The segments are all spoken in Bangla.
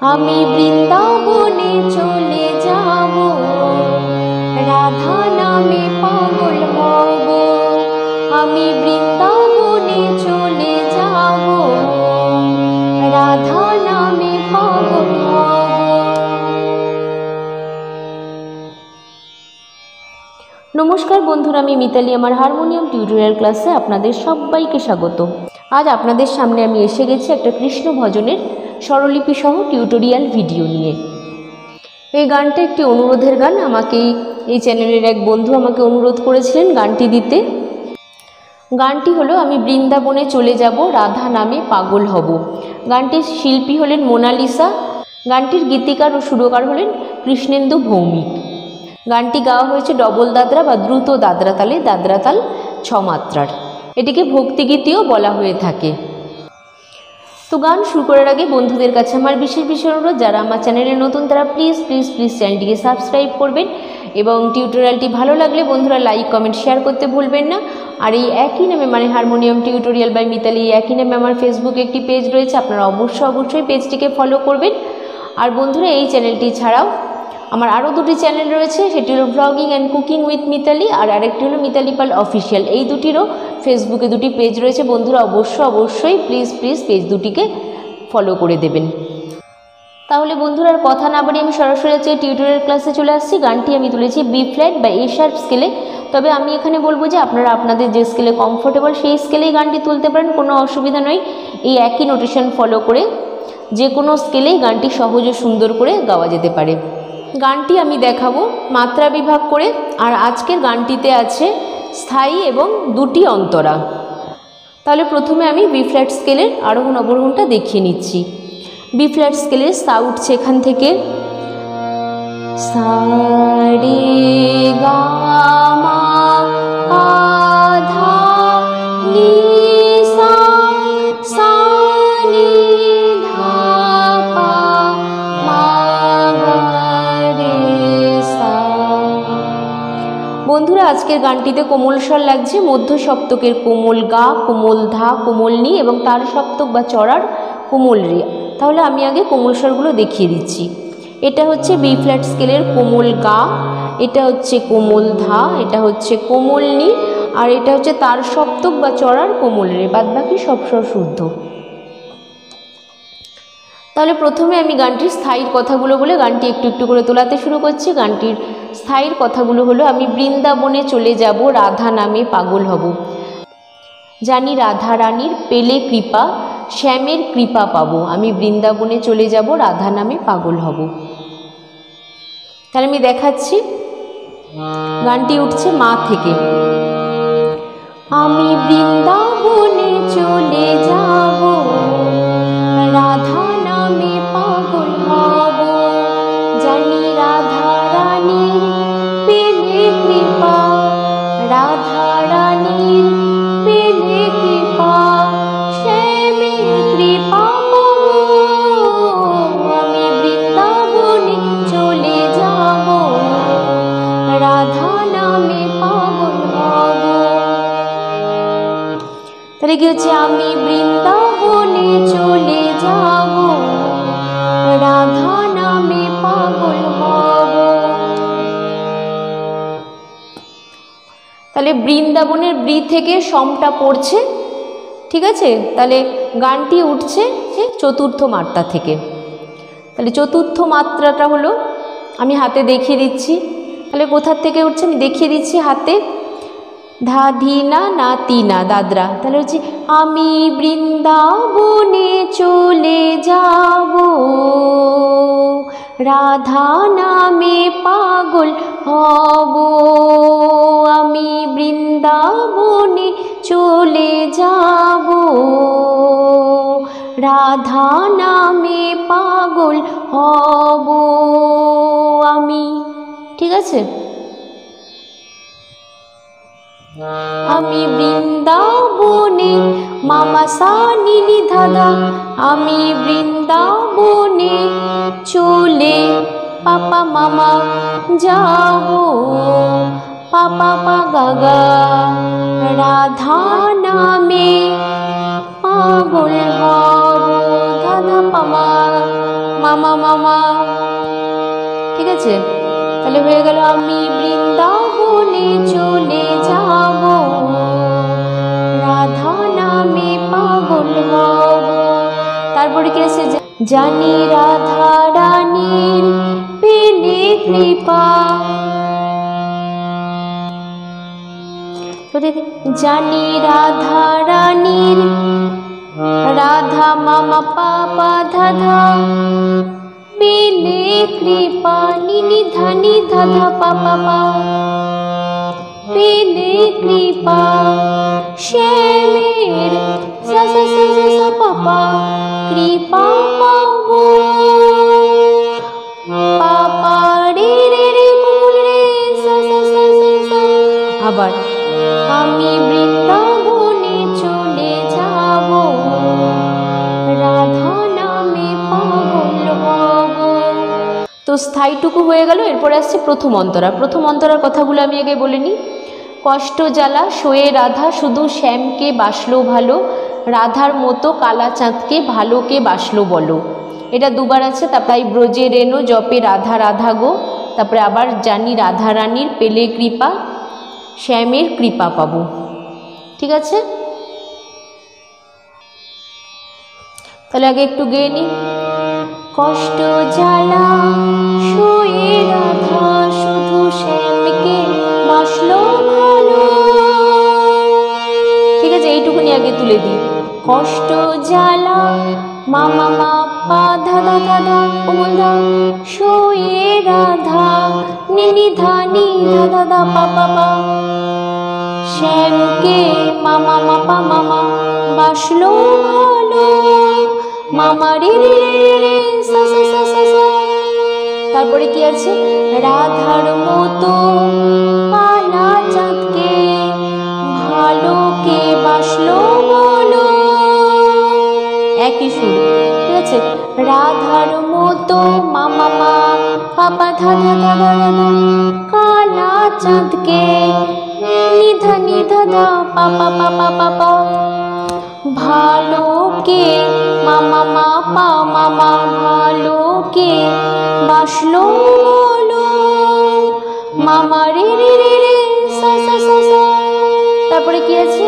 আমি বৃন্দাবনে চলে যাব, রাধা নামে পাগল হব। আমি বৃন্দাবনে চলে যাব, রাধা নামে পাগল হব। নমস্কার বন্ধুরা, আমি মিতালি আমার হারমোনিয়াম টিউটোরিয়াল ক্লাসে আপনাদের সবাইকে স্বাগত। আজ আপনাদের সামনে আমি এসে গেছি একটা কৃষ্ণ ভজনের স্বরলিপি সহ টিউটোরিয়াল ভিডিও নিয়ে। এই গানটা একটি অনুরোধের গান। আমাকে এই চ্যানেলের এক বন্ধু আমাকে অনুরোধ করেছিলেন গানটি দিতে। গানটি হলো আমি বৃন্দাবনে চলে যাব, রাধা নামে পাগল হব। গানটির শিল্পী হলেন মোনালিসা। গানটির গীতিকার ও সুরকার হলেন কৃষ্ণেন্দু ভৌমিক। গানটি গাওয়া হয়েছে ডবল দাদরা বা দ্রুত দাদরা তালে, দাদরা তাল 6 মাত্রার। এটিকে ভক্তিগীতিও বলা হয়ে থাকে। তো গান শুরু করার আগে বন্ধুদের কাছে আমার বিশেষ অনুরোধ, যারা আমার চ্যানেলে নতুন তারা প্লিজ চ্যানেলটিকে সাবস্ক্রাইব করবেন এবং টিউটোরিয়ালটি ভালো লাগলে বন্ধুরা লাইক কমেন্ট শেয়ার করতে ভুলবেন না। আর এই একই নামে মানে হারমোনিয়াম টিউটোরিয়াল বাই মিতালি, একই নামে আমার ফেসবুকে একটি পেজ রয়েছে, আপনারা অবশ্যই পেজটিকে ফলো করবেন। আর বন্ধুরা এই চ্যানেলটি ছাড়াও আমার আরও দুটি চ্যানেল রয়েছে, সেটি হলো blogging and cooking with Mitali আর আরেকটি হলো মিতালি পাল অফিসিয়াল। এই দুটিরও ফেসবুকে দুটি পেজ রয়েছে। বন্ধুরা অবশ্যই প্লিজ পেজ দুটিকে ফলো করে দেবেন। তাহলে বন্ধুরা আর কথা না বাড়িয়ে আমি সরাসরি আজকে টিউটোরিয়াল ক্লাসে চলে আসছি। গানটি আমি তুলেছি বি ফ্ল্যাট বা এ শার্প স্কেলে। তবে আমি এখানে বলবো যে আপনারা আপনাদের যে স্কেলে কমফোর্টেবল সেই স্কেলেই গানটি তুলতে পারেন, কোনো অসুবিধা নয়। এই একই নোটেশন ফলো করে যে কোনো স্কেলেই গানটি সহজ ও সুন্দর করে গাওয়া যেতে পারে। গানটি আমি দেখাবো মাত্রা বিভাগ করে। আর আজকের গানটিতে আছে স্থায়ী এবং দুটি অন্তরা। তাহলে প্রথমে আমি বি ফ্ল্যাট স্কেলের আরোহণ অবরোহণটা দেখিয়ে নিচ্ছি। বি ফ্ল্যাট স্কেলের সা উঠছে এখান থেকে, সা রে গা মা পা ধা নি সা, সা নি ধা পা মা গা রে সা। বন্ধুরা আজকের গানটিতে কোমল স্বর লাগছে, মধ্য সপ্তকের কোমল গা, কোমল ধা, কোমল নি এবং তার সপ্তক বা চড়ার কোমল রে। তাহলে আমি আগে কোমল স্বরগুলো দেখিয়ে দিচ্ছি। এটা হচ্ছে বি ফ্ল্যাট স্কেলের কোমল গা, এটা হচ্ছে কোমল ধা, এটা হচ্ছে কোমল নি আর এটা হচ্ছে তার সপ্তক বা চড়ার কোমল রে। বাদ বাকি সব স্বর শুদ্ধ। তাহলে প্রথমে আমি গানটির স্থায়ীর কথাগুলো বলে গানটি একটু করে তোলাতে শুরু করছি। গানটির স্থায়ীর কথাগুলো হলো আমি বৃন্দাবনে চলে যাব, রাধা নামে পাগল হব। জানি রাধা রানীর পেলে কৃপা, শ্যামের কৃপা পাবো। আমি বৃন্দাবনে চলে যাব, রাধা নামে পাগল হব। তাহলে আমি দেখাচ্ছি। গানটি উঠছে মা থেকে। আমি বৃন্দাবনে চলে যাব, রাধা নামে পাগল হব। জানি রাধা রানীর পেলে কৃপা, রাধা রানীর পেলে কৃপা, শ্যামের কৃপা পাবো। আমি বৃন্দাবনে চলে যাব, রাধা নামে পাগল হব। তাহলে কি হচ্ছে, আমি বৃন্দাবনে চলে যাব, রাধা নামে পাগল হব। তাহলে বৃন্দাবনের বৃ থেকে সমটা পড়ছে, ঠিক আছে। তাহলে গানটি উঠছে চতুর্থ মাত্রা থেকে। তাহলে চতুর্থ মাত্রাটা হলো আমি হাতে দেখিয়ে দিচ্ছি। তাহলে কোথার থেকে উঠছে আমি দেখিয়ে দিচ্ছি হাতে, ধা ধি না না তি না দাদরা। তাহলে হচ্ছে আমি বৃন্দাবনে চলে যাব, রাধা নামে পাগল হব। আমি বৃন্দাবনে চলে যাব, রাধা নামে পাগল হব আমি। ঠিক আছে। আমি বৃন্দাবনে মামা সা নি নি ধাদা, আমি বৃন্দাবনে চলে পাপা মামা যাব, পাপা পা গা গা, রাধা নামে পাগল হব। ধাদা পামা মামা মামা। ঠিক আছে, তাহলে হয়ে গেল আমি বৃন্দাবনে চলে যাব, রাধা নামে পাগল হব। তারপরে কি আছে, জানি রাধা রানীর পেলে কৃপা, জানি রাধা রানীর, রাধা মামা পাপা ধাধা পেলে কৃপা, নিনি ধানি ধাধা পাপা পা, পেলে কৃপা, শ্যামের সা সা সা সা সা পাপা কৃপা পাবো, পাপা রে রে রে কুল রে সা সা সা সা সা। আবার আমি বৃন্দাবনে চলে যাব, রাধা নামে পাগল হব। তো স্থায়ীটুকু হয়ে গেল। এরপরে আসছে প্রথম অন্তরা। প্রথম অন্তরার কথাগুলো আমি আগে বলে নিই। কষ্ট জ্বালা শোয়ে রাধা, শুধু শ্যামকে বাসলো ভালো, রাধার মতো কালা চাঁদকে ভালোকে বাসলো বলো। এটা দুবার আছে। তারপরে ব্রজে রেনো জপে রাধা রাধা গো, তারপরে আবার জানি রাধা রানীর পেলে কৃপা, শ্যামের কৃপা পাবো। ঠিক আছে, তাহলে আগে একটু গেয়ে নিই। কষ্ট জ্বালা শোয়ে রাধা, শুধু শ্যামকে বাসলো ভালো। ঠিক আছে, এইটুকুনি আগে তুলে দিই। কষ্ট জ্বালা মামা মা পা ধাদা ধাদা কোমলদা, শোয়ে রাধা নিনি ধানি ধাদা দা পা পা পা, শ্যামকে মামা মাপা মামা বাসলো ভালো, মামা রে রে রে রে সা সা সা সা সা। তারপরে কি আছে, রাধার মতো কালা চাঁদকে ভালোকে বাসলো বলো, একই সুর। ঠিক আছে, রাধার মতো মামা মা পাপা ধাধা ধাধা ধাধা, কালা চাঁদকে নিধা নিধা ধা পাপা পাপা পাপা, ভালোকে মামা মা পা মামা ভালোকে বাসলো বলো, মামা রে রে রে রে সা সা সা সা। তারপরে কি আছে,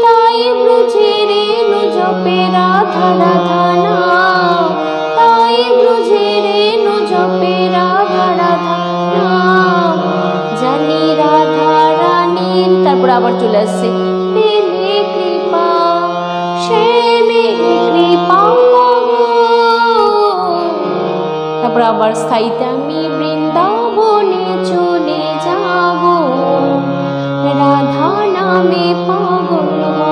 তাই ব্রজে রেনো জপে রাধা রাধা নাম, তাই ব্রজে রেনো জপে রাধা রাধা নাম, জানি রাধা রানীর। তারপর আবার চলে আসছে পেলে কৃপা, শ্যামের কৃপা পাবো। তারপর আবার স্থায়ীতে আমি বৃন্দাবনে চলে যাব, রাধা নামে পাগল হব।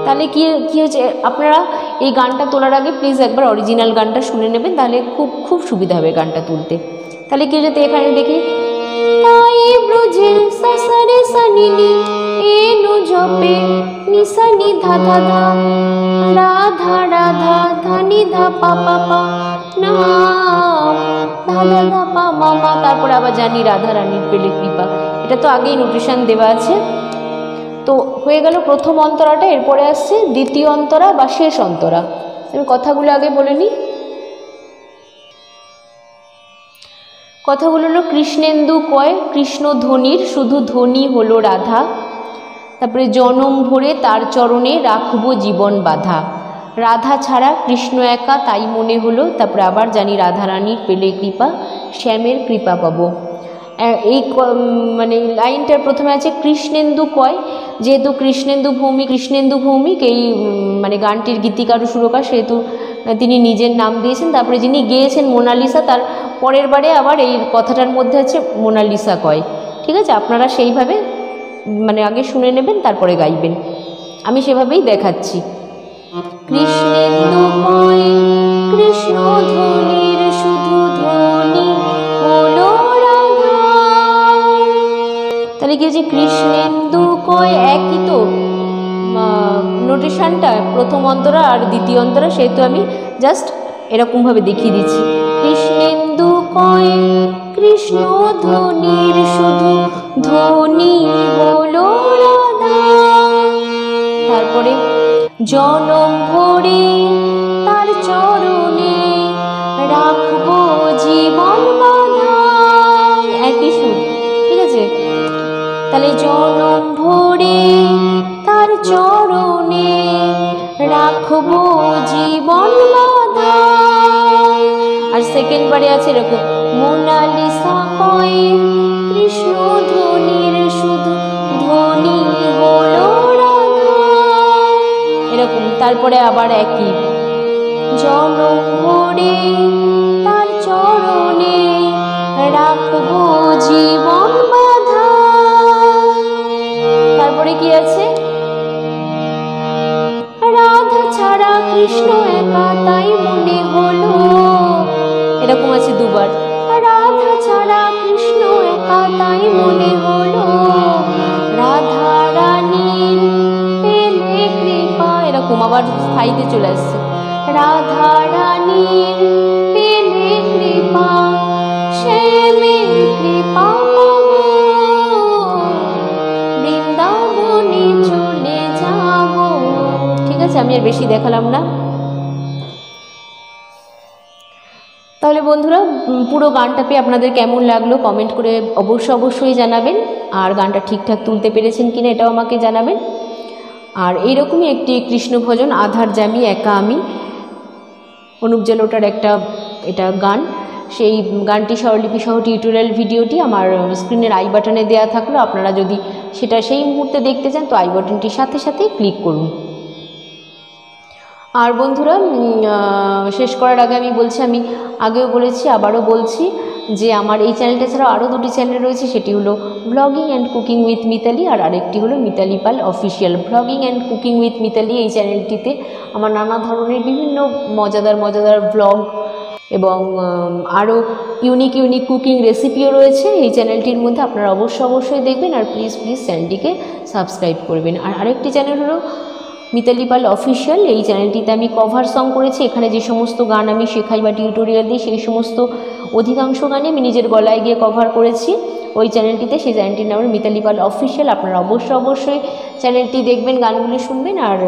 তাহলে কি হচ্ছে, আপনারা এই গানটা তোলার আগে প্লিজ একবার অরিজিনাল গানটা শুনে নেবেন, তাহলে খুব খুব সুবিধা হবে গানটা তুলতে। তাহলে কি হচ্ছে, এখানে দেখি, তাই ব্রজের সাসারে সানিনি এনো জপে নিসানি ধা ধা ধা, রাধা রাধা ধানি ধা পা পা পা নাম, ধা ধা ধা পা মামা। তারপরে আবার জানি রাধা রানীর পেলে কৃপা। এটা তো আগেই নোটেশন দেওয়া আছে। তো হয়ে গেল প্রথম অন্তরাটা। এরপরে আসছে দ্বিতীয় অন্তরা বা শেষ অন্তরা। আমি কথাগুলো আগে বলে নিই। কথাগুলো হলো, কৃষ্ণেন্দু কয় কৃষ্ণ ধ্বনির, শুধু ধ্বনি হলো রাধা। তারপরে জনম ভরে তার চরণে রাখবো জীবন বাধা, রাধা ছাড়া কৃষ্ণ একা তাই মনে হলো। তারপরে আবার জানি রাধা রানীর পেলে কৃপা, শ্যামের কৃপা পাবো। এই মানে লাইনটার প্রথমে আছে কৃষ্ণেন্দু কয়, যেহেতু কৃষ্ণেন্দু ভৌমিক এই মানে গানটির গীতিকার সুরকার, সেহেতু তিনি নিজের নাম দিয়েছেন। তারপরে যিনি গেয়েছেন মোনালিসা, তার পরের বারে আবার এই কথাটার মধ্যে আছে মোনালিসা কয়। ঠিক আছে, আপনারা সেইভাবে মানে আগে শুনে নেবেন, তারপরে গাইবেন। আমি সেভাবেই দেখাচ্ছি। কৃষ্ণেন্দু কয় কৃষ্ণ ধ্বনির, শুধু ধ্বনি হলো রাধা। তাহলে কি হচ্ছে, কৃষ্ণেন্দু কয় একই তো নোটেশনটা, প্রথম অন্তরা আর দ্বিতীয় অন্তরা, সেহেতু আমি জাস্ট এরকমভাবে দেখিয়ে দিচ্ছি। কৃষ্ণেন্দু কয় কৃষ্ণ ধ্বনির, শুধু ধ্বনি হলো রাধা। তারপরে জনম ভরে তার চরণে রাখবো জীবন বাঁধাই, একই সুর, ঠিক আছে? তাহলে জনম ভরে তার চরণে রাখবো জীবন বাঁধাই। আর সেকেন্ড বারে আছে এরকম, মোনালিসা কয়ে কৃষ্ণ ধ্বনির শুধু ধ্বনি হলো রাধা, এরকম। তারপরে আবার একই, জনম ভরে তার চরণে রাখবো জীবন বাঁধা। তারপরে কি আছে, রাধা ছাড়া কৃষ্ণ একা তাই মনে হলো, এরকম আছে দুবার, রাধা ছাড়া কৃষ্ণ একা তাই মনে হলো, রাধা রানীর পেলে কৃপা, এরকম আবার স্থায়ীতে চলে আসছে, রাধা রানীর পেলে কৃপা শ্যামের কৃপা বৃন্দাবনে চলে যাব। ঠিক আছে, আমি আর বেশি দেখালাম না। তাহলে বন্ধুরা, পুরো গানটা পেয়ে আপনাদের কেমন লাগলো কমেন্ট করে অবশ্যই জানাবেন। আর গানটা ঠিকঠাক তুলতে পেরেছেন কিনা এটাও আমাকে জানাবেন। আর এইরকমই একটি কৃষ্ণ ভজন, আধার জামি একা আমি, অনুপ জালোটার এটা গান। সেই গানটি স্বরলিপি সহ টিউটোরিয়াল ভিডিওটি আমার স্ক্রিনের আই বাটনে দেওয়া থাকলো। আপনারা যদি সেটা সেই মুহূর্তে দেখতে চান তো আই বাটনটির সাথে সাথে ক্লিক করুন। আর বন্ধুরা, শেষ করার আগে আমি বলছি, আমি আগেও বলেছি আবারও বলছি যে আমার এই চ্যানেলটা ছাড়াও আরও দুটি চ্যানেল রয়েছে। সেটি হলো blogging and cooking with Mitali, আর আরেকটি হলো Mitali Pal official. Blogging and cooking with Mitali এই চ্যানেলটিতে আমার নানা ধরনের বিভিন্ন মজাদার ব্লগ এবং আরও ইউনিক কুকিং রেসিপিও রয়েছে এই চ্যানেলটির মধ্যে। আপনারা অবশ্যই দেখবেন। আর প্লিজ চ্যানেলটিকে সাবস্ক্রাইব করবেন। আর আরেকটি চ্যানেল হলো মিতালি পাল অফিসিয়াল। এই চ্যানেলটিতে আমি কভার সং করেছি। এখানে যে সমস্ত গান আমি শেখাই বা টিউটোরিয়াল দিই সেই সমস্ত অধিকাংশ গানে আমি নিজের গলায় গিয়ে কভার করেছি ওই চ্যানেলটিতে। সেই চ্যানেলটির নাম মিতালি পাল অফিসিয়াল। আপনারা অবশ্যই চ্যানেলটি দেখবেন, গানগুলি শুনবেন, আর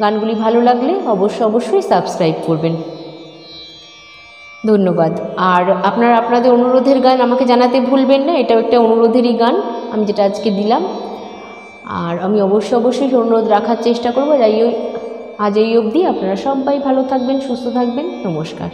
গানগুলি ভালো লাগলে অবশ্যই সাবস্ক্রাইব করবেন। ধন্যবাদ। আর আপনাদের অনুরোধের গান আমাকে জানাতে ভুলবেন না। এটাও একটা অনুরোধেরই গান আমি যেটা আজকে দিলাম। আর আমি অবশ্যই অনুরোধ রাখার চেষ্টা করবো। আজ এই অবধি। আপনারা সবাই ভালো থাকবেন, সুস্থ থাকবেন। নমস্কার।